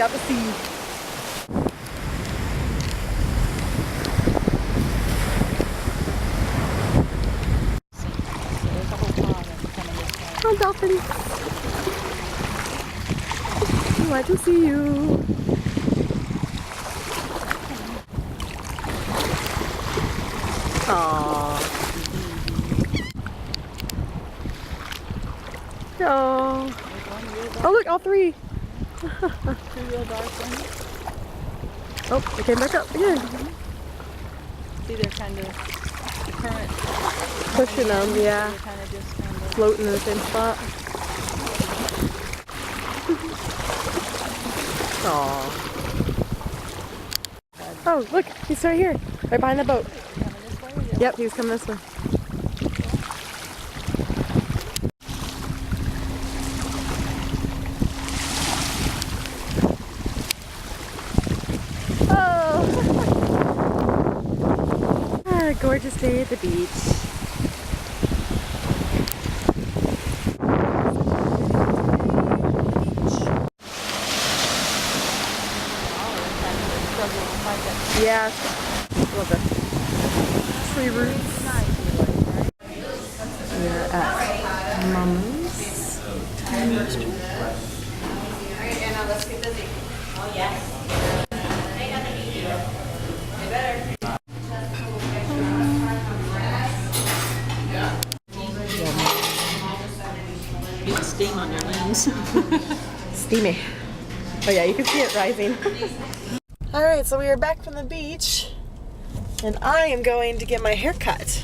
got to see. Oh, dolphins. Glad to see you. Aww. Oh. Oh look, all three. Two-wheel dark ones. Oh, they came back up again. See, they're kind of current Pushing them, yeah. They're kind of just kind of Floating in the same spot. Aww. Oh, look, he's right here. Right behind the boat. coming this way. Or Yep, he's coming this way. Oh! Ah, gorgeous day at the beach. Yeah, a little bit. Tree roots. We're at Mama's. you can steam on your limbs. Steamy. Oh yeah, you can see it rising. Alright, so we are back from the beach and I am going to get my hair cut.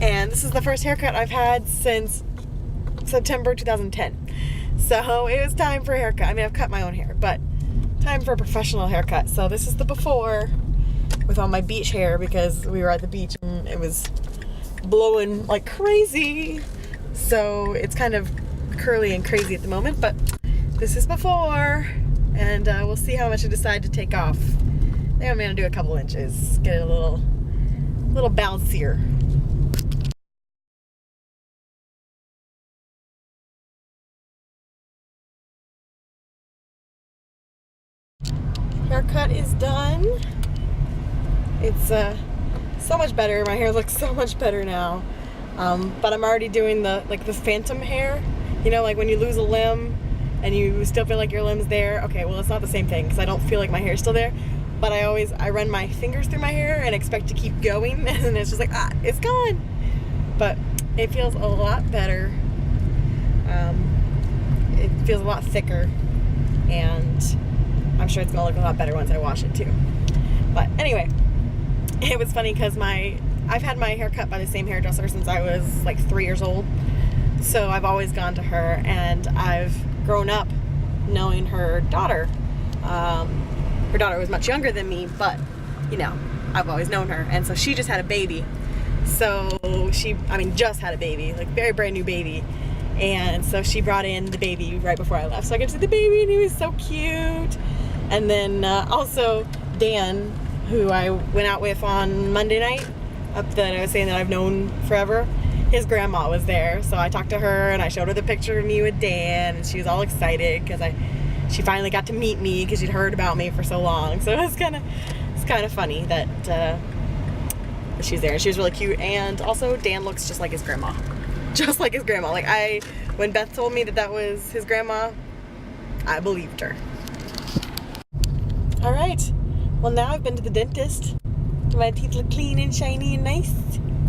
And this is the first haircut I've had since September 2010. So it was time for a haircut. I mean, I've cut my own hair, but time for a professional haircut. So this is the before with all my beach hair because we were at the beach and it was blowing like crazy. So it's kind of curly and crazy at the moment, but this is before. And we'll see how much I decide to take off. I think I'm gonna do a couple inches, get it a little bouncier. Haircut is done. It's so much better. My hair looks so much better now. But I'm already doing the phantom hair. You know, like when you lose a limb and you still feel like your limb's there. Okay, well it's not the same thing because I don't feel like my hair's still there. But I run my fingers through my hair and expect to keep going and it's just like, it's gone. But it feels a lot better. It feels a lot thicker and I'm sure it's gonna look a lot better once I wash it too. But anyway, it was funny because I've had my hair cut by the same hairdresser since I was like 3 years old. So I've always gone to her and I've grown up knowing her daughter. Her daughter was much younger than me, but you know, I've always known her. And so she just had a baby. So just had a baby, like very brand new baby. And so she brought in the baby right before I left. So I got to see the baby and he was so cute. And then also Dan, who I went out with on Monday night, that I was saying that I've known forever, his grandma was there. So I talked to her and I showed her the picture of me with Dan and she was all excited because she finally got to meet me because she'd heard about me for so long. So it's kind of funny that she's there. She was really cute. And also Dan looks just like his grandma. Just like his grandma. Like when Beth told me that was his grandma, I believed her. All right. Well, now I've been to the dentist. My teeth look clean and shiny and nice.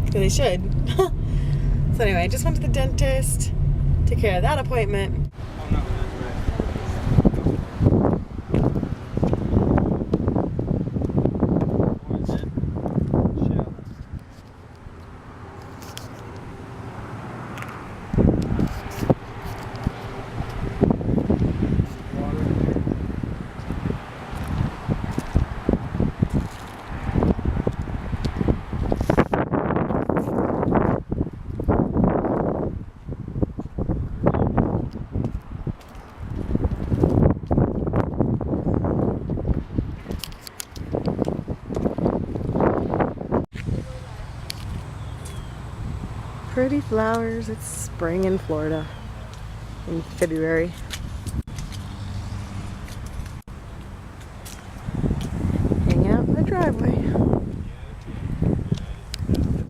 Because they should. So anyway, I just went to the dentist, took care of that appointment. Pretty flowers. It's spring in Florida in February. driveway.